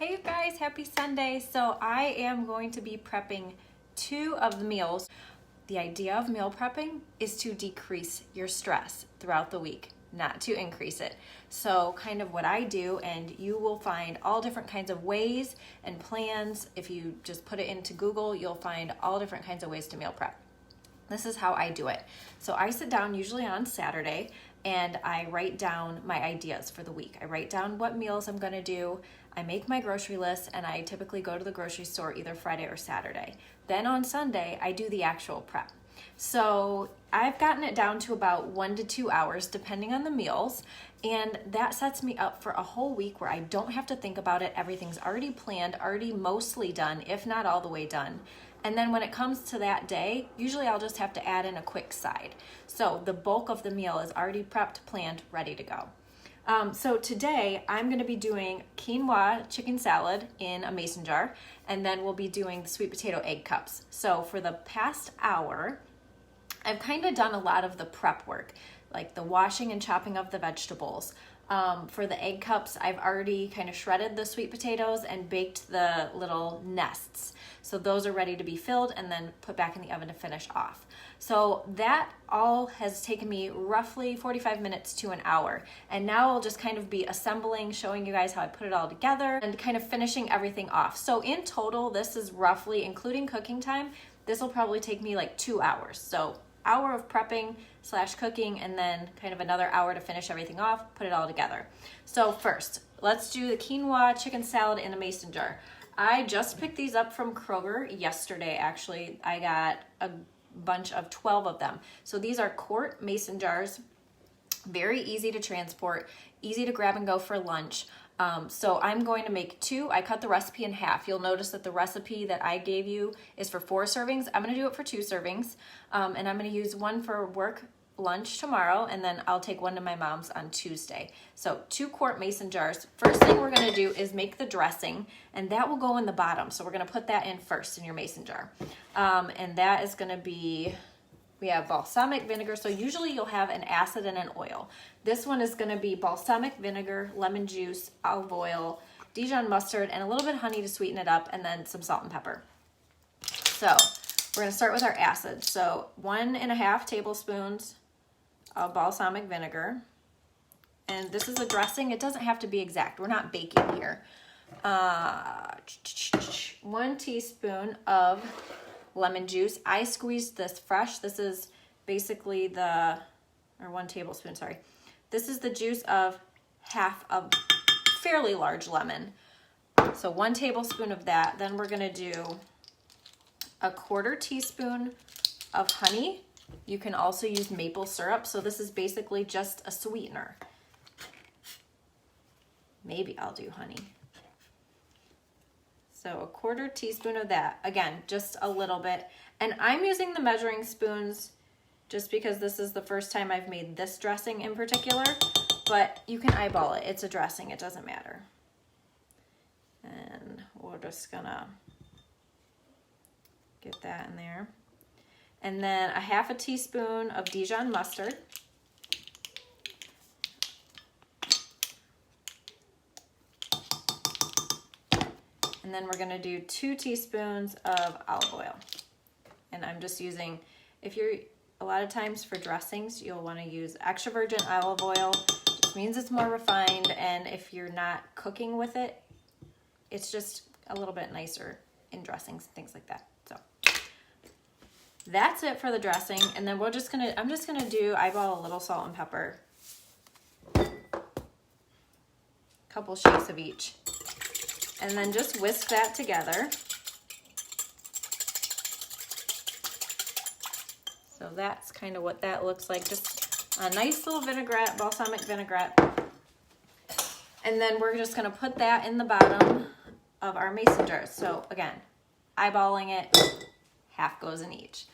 Hey you guys, happy Sunday. So I am going to be prepping 2 of the meals. The idea of meal prepping is to decrease your stress throughout the week, not to increase it. So kind of what I do, and you will find all different kinds of ways and plans. If you just put it into Google, you'll find all different kinds of ways to meal prep. This is how I do it. So I sit down usually on Saturday and I write down my ideas for the week. I write down what meals I'm gonna do. I make my grocery list and I typically go to the grocery store either Friday or Saturday. Then on Sunday, I do the actual prep. So I've gotten it down to about 1 to 2 hours depending on the meals, and that sets me up for a whole week where I don't have to think about it. Everything's already planned, already mostly done, if not all the way done. And then when it comes to that day, usually I'll just have to add in a quick side. So the bulk of the meal is already prepped, planned, ready to go. So today I'm going to be doing quinoa chicken salad in a mason jar, and then we'll be doing the sweet potato egg cups. So for the past hour, I've kind of done a lot of the prep work, like the washing and chopping of the vegetables. For the egg cups, I've already kind of shredded the sweet potatoes and baked the little nests. So those are ready to be filled and then put back in the oven to finish off. So that all has taken me roughly 45 minutes to an hour. And now I'll just kind of be assembling, showing you guys how I put it all together and kind of finishing everything off. So in total, this is roughly, including cooking time, this will probably take me like 2 hours. So hour of prepping / cooking, and then kind of another hour to finish everything off, put it all together. So first, let's do the quinoa chicken salad in a mason jar. I just picked these up from Kroger yesterday, actually. I got a bunch of 12 of them. So these are quart mason jars, very easy to transport, easy to grab and go for lunch. So I'm going to make 2. I cut the recipe in half. You'll notice that the recipe that I gave you is for 4 servings. I'm going to do it for 2 servings. And I'm going to use 1 for work lunch tomorrow, and then I'll take 1 to my mom's on Tuesday. So 2 quart mason jars. First thing we're going to do is make the dressing, and that will go in the bottom. So we're going to put that in first in your mason jar. And that is going to be, we have balsamic vinegar. So usually you'll have an acid and an oil. This one is going to be balsamic vinegar, lemon juice, olive oil, Dijon mustard, and a little bit of honey to sweeten it up, and then some salt and pepper. So we're going to start with our acid. So 1.5 tablespoons of balsamic vinegar. And this is a dressing. It doesn't have to be exact. We're not baking here. 1 teaspoon of lemon juice. I squeezed this fresh. This is basically 1 tablespoon, sorry. This is the juice of half a fairly large lemon. So 1 tablespoon of that. Then we're gonna do 1/4 teaspoon of honey. You can also use maple syrup. So this is basically just a sweetener. Maybe I'll do honey. So 1/4 teaspoon of that. Again, just a little bit. And I'm using the measuring spoons just because this is the first time I've made this dressing in particular, but you can eyeball it. It's a dressing, it doesn't matter. And we're just gonna get that in there. And then 1/2 teaspoon of Dijon mustard. And then we're gonna do 2 teaspoons of olive oil. And I'm just using, a lot of times for dressings, you'll wanna use extra virgin olive oil. It just means it's more refined, and if you're not cooking with it, it's just a little bit nicer in dressings and things like that. So that's it for the dressing. And then I'm just gonna eyeball a little salt and pepper. Couple shakes of each. And then just whisk that together. So that's kind of what that looks like. Just a nice little vinaigrette, balsamic vinaigrette. And then we're just gonna put that in the bottom of our mason jars. So again, eyeballing it, half goes in each.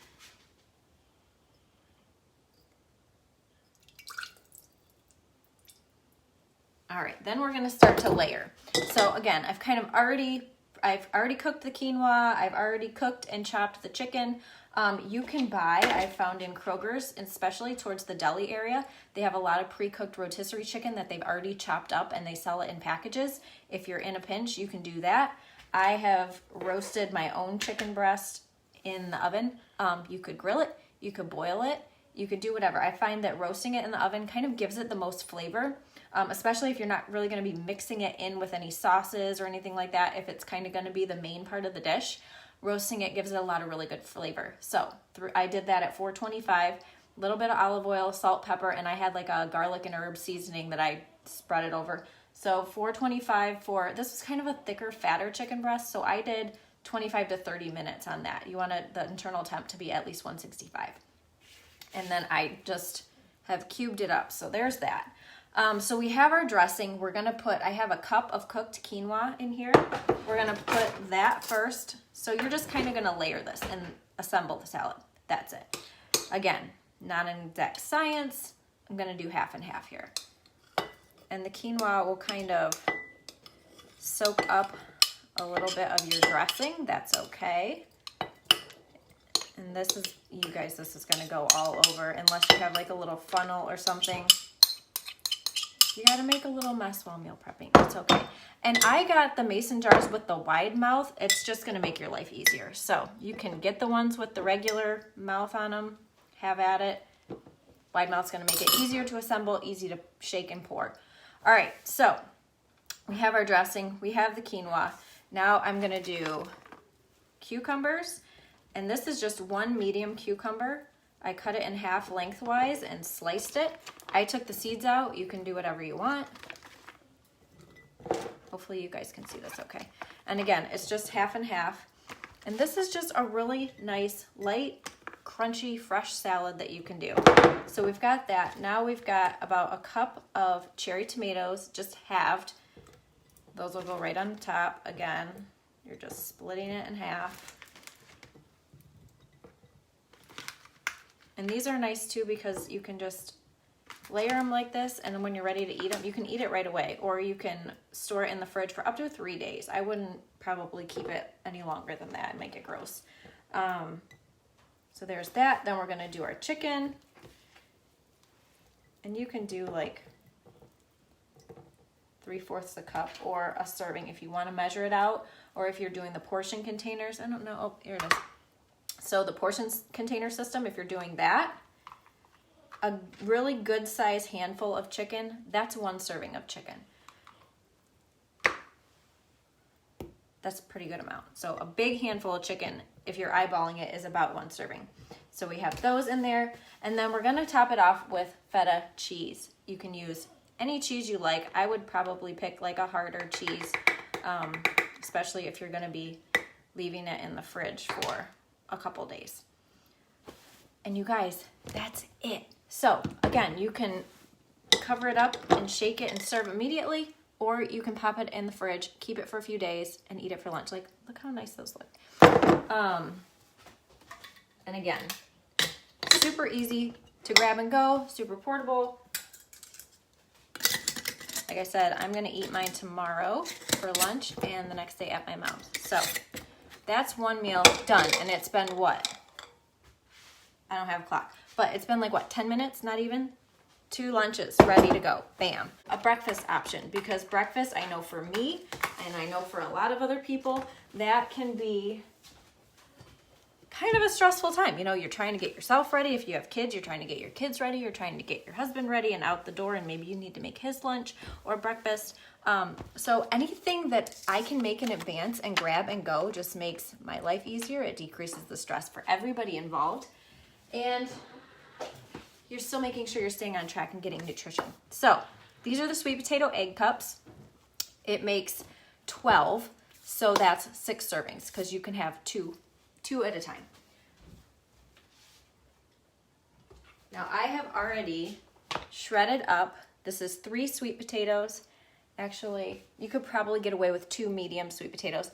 All right, then we're gonna start to layer. So again, I've already cooked the quinoa, I've already cooked and chopped the chicken. You can buy, I found in Kroger's, especially towards the deli area, they have a lot of pre-cooked rotisserie chicken that they've already chopped up and they sell it in packages. If you're in a pinch, you can do that. I have roasted my own chicken breast in the oven. You could grill it, you could boil it, you could do whatever. I find that roasting it in the oven kind of gives it the most flavor, especially if you're not really going to be mixing it in with any sauces or anything like that. If it's kind of going to be the main part of the dish, roasting it gives it a lot of really good flavor. So I did that at 425, a little bit of olive oil, salt, pepper, and I had like a garlic and herb seasoning that I spread it over. So 425 for, this was kind of a thicker, fatter chicken breast, so I did 25 to 30 minutes on that. You want the internal temp to be at least 165. And then I just have cubed it up. So there's that. So we have our dressing. We're gonna put, I have a cup of cooked quinoa in here. We're gonna put that first. So you're just kind of gonna layer this and assemble the salad. That's it. Again, not an exact science. I'm gonna do half and half here. And the quinoa will kind of soak up a little bit of your dressing. That's okay. And this is, you guys, this is gonna go all over unless you have like a little funnel or something. You gotta make a little mess while meal prepping. It's okay. And I got the mason jars with the wide mouth. It's just gonna make your life easier. So you can get the ones with the regular mouth on them, have at it. Wide mouth's gonna make it easier to assemble, easy to shake and pour. All right, so we have our dressing, we have the quinoa. Now I'm gonna do cucumbers, and this is just one medium cucumber. I cut it in half lengthwise and sliced it. I took the seeds out. You can do whatever you want. Hopefully you guys can see this okay. And again, it's just half and half. And this is just a really nice, light, crunchy, fresh salad that you can do. So we've got that. Now we've got about a cup of cherry tomatoes, just halved. Those will go right on the top. Again, you're just splitting it in half. And these are nice too because you can just layer them like this, and then when you're ready to eat them, you can eat it right away, or you can store it in the fridge for up to 3 days. I wouldn't probably keep it any longer than that and make it gross. So there's that. Then we're gonna do our chicken. And you can do like 3/4 a cup or a serving if you wanna measure it out, or if you're doing the portion containers. I don't know, oh, here it is. So the portions container system, if you're doing that, a really good size handful of chicken, that's 1 serving of chicken. That's a pretty good amount. So a big handful of chicken, if you're eyeballing it, is about 1 serving. So we have those in there, and then we're gonna top it off with feta cheese. You can use any cheese you like. I would probably pick like a harder cheese, especially if you're gonna be leaving it in the fridge for a couple days. And you guys, that's it. So again, you can cover it up and shake it and serve immediately, or you can pop it in the fridge, keep it for a few days, and eat it for lunch. Like, look how nice those look. And again, super easy to grab and go, super portable. Like I said, I'm gonna eat mine tomorrow for lunch and the next day at my mom's. So that's one meal done, and it's been what? I don't have a clock, but it's been like what, 10 minutes, not even? 2 lunches ready to go, bam. A breakfast option, because breakfast, I know for me, and I know for a lot of other people, that can be kind of a stressful time. You know, you're trying to get yourself ready. If you have kids, you're trying to get your kids ready. You're trying to get your husband ready and out the door, and maybe you need to make his lunch or breakfast. So anything that I can make in advance and grab and go just makes my life easier. It decreases the stress for everybody involved. And you're still making sure you're staying on track and getting nutrition. So these are the sweet potato egg cups. It makes 12, so that's 6 servings, because you can have two at a time. Now I have already shredded up, this is 3 sweet potatoes. Actually, you could probably get away with 2 medium sweet potatoes.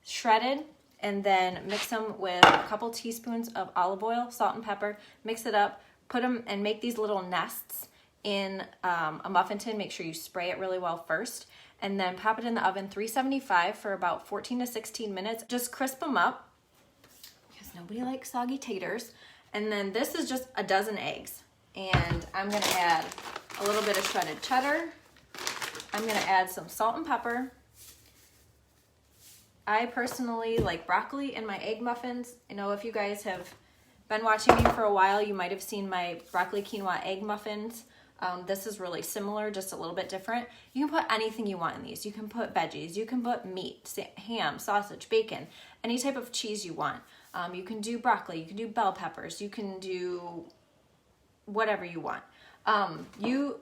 Shredded, and then mix them with a couple teaspoons of olive oil, salt and pepper, mix it up, put them and make these little nests in a muffin tin. Make sure you spray it really well first, and then pop it in the oven 375 for about 14 to 16 minutes. Just crisp them up, because nobody likes soggy taters. And then this is just a dozen eggs. And I'm gonna add a little bit of shredded cheddar. I'm gonna add some salt and pepper. I personally like broccoli in my egg muffins. I know if you guys have been watching me for a while, you might have seen my broccoli quinoa egg muffins. This is really similar, just a little bit different. You can put anything you want in these. You can put veggies, you can put meat, ham, sausage, bacon, any type of cheese you want. You can do broccoli, you can do bell peppers, you can do whatever you want.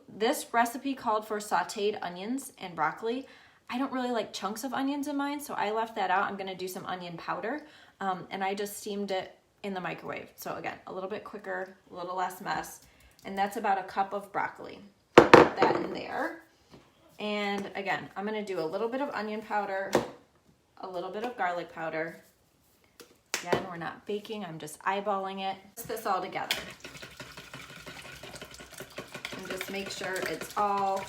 This recipe called for sauteed onions and broccoli. I don't really like chunks of onions in mine, so I left that out. I'm gonna do some onion powder, and I just steamed it in the microwave. So again, a little bit quicker, a little less mess. And that's about a cup of broccoli. Put that in there. And again, I'm gonna do a little bit of onion powder, a little bit of garlic powder. Again, we're not baking, I'm just eyeballing it. Mix this all together. And just make sure it's all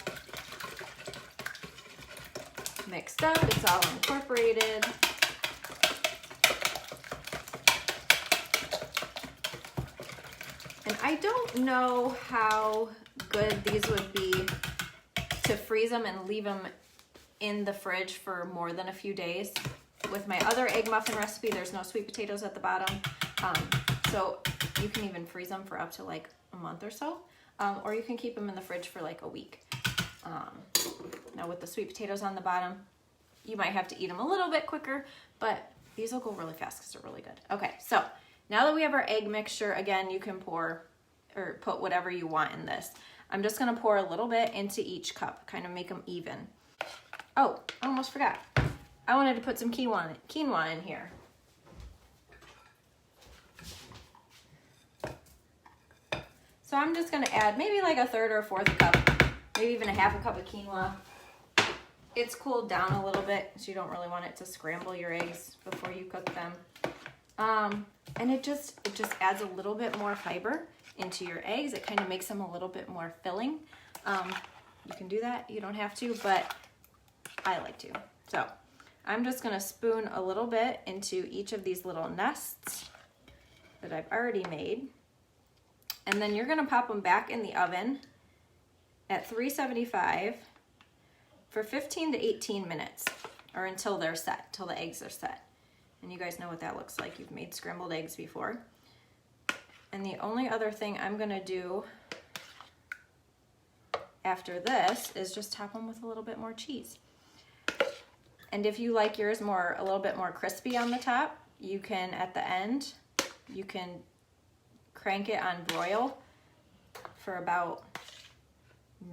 mixed up, it's all incorporated. And I don't know how good these would be to freeze them and leave them in the fridge for more than a few days. With my other egg muffin recipe, there's no sweet potatoes at the bottom. So you can even freeze them for up to like a month or so. Or you can keep them in the fridge for like a week. Now with the sweet potatoes on the bottom, you might have to eat them a little bit quicker, but these will go really fast because they're really good. Okay, so now that we have our egg mixture, again, you can pour or put whatever you want in this. I'm just gonna pour a little bit into each cup, kind of make them even. Oh, I almost forgot. I wanted to put some quinoa in here. So I'm just gonna add maybe like a third or a fourth cup, maybe even a half a cup of quinoa. It's cooled down a little bit, so you don't really want it to scramble your eggs before you cook them. And it just adds a little bit more fiber into your eggs. It kind of makes them a little bit more filling. You can do that, you don't have to, but I like to. So I'm just gonna spoon a little bit into each of these little nests that I've already made. And then you're gonna pop them back in the oven at 375 for 15 to 18 minutes, or until they're set, till the eggs are set. And you guys know what that looks like. You've made scrambled eggs before. And the only other thing I'm gonna do after this is just top them with a little bit more cheese. And if you like yours a little bit more crispy on the top, you can, at the end, you can crank it on broil for about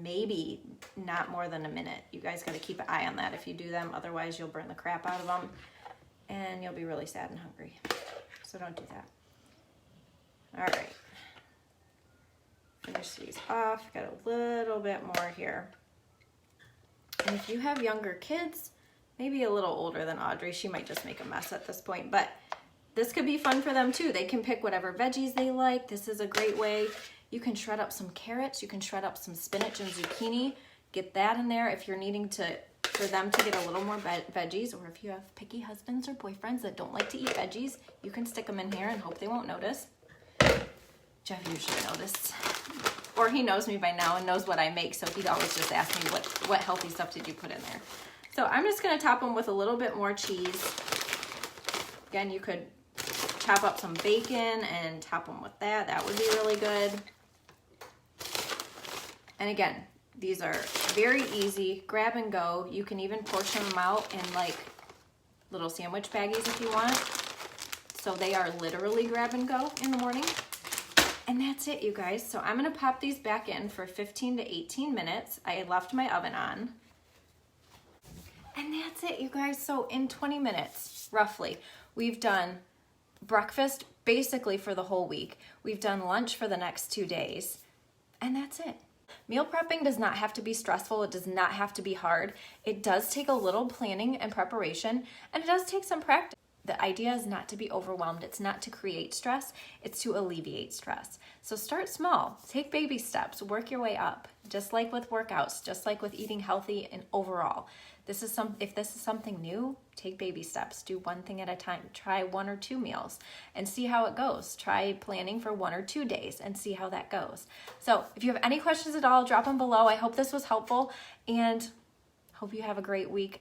maybe not more than a minute. You guys got to keep an eye on that if you do them, otherwise you'll burn the crap out of them and you'll be really sad and hungry. So don't do that. All right, finish these off. Got a little bit more here. And if you have younger kids, maybe a little older than Audrey, she might just make a mess at this point, but this could be fun for them too. They can pick whatever veggies they like. This is a great way. You can shred up some carrots, you can shred up some spinach and zucchini, get that in there if you're needing for them to get a little more veggies, or if you have picky husbands or boyfriends that don't like to eat veggies, you can stick them in here and hope they won't notice. Jeff usually noticed, or he knows me by now and knows what I make, so he'd always just ask me what healthy stuff did you put in there. So I'm just gonna top them with a little bit more cheese. Again, you could chop up some bacon and top them with that. That would be really good. And again, these are very easy, grab and go. You can even portion them out in like little sandwich baggies if you want. So they are literally grab and go in the morning. And that's it, you guys. So I'm gonna pop these back in for 15 to 18 minutes. I left my oven on. And that's it, you guys. So in 20 minutes, roughly, we've done breakfast basically for the whole week. We've done lunch for the next 2 days. And that's it. Meal prepping does not have to be stressful. It does not have to be hard. It does take a little planning and preparation, and it does take some practice. The idea is not to be overwhelmed. It's not to create stress. It's to alleviate stress. So start small. Take baby steps. Work your way up. Just like with workouts, just like with eating healthy and overall. If this is something new, take baby steps. Do one thing at a time. Try 1 or 2 meals and see how it goes. Try planning for 1 or 2 days and see how that goes. So if you have any questions at all, drop them below. I hope this was helpful and hope you have a great week.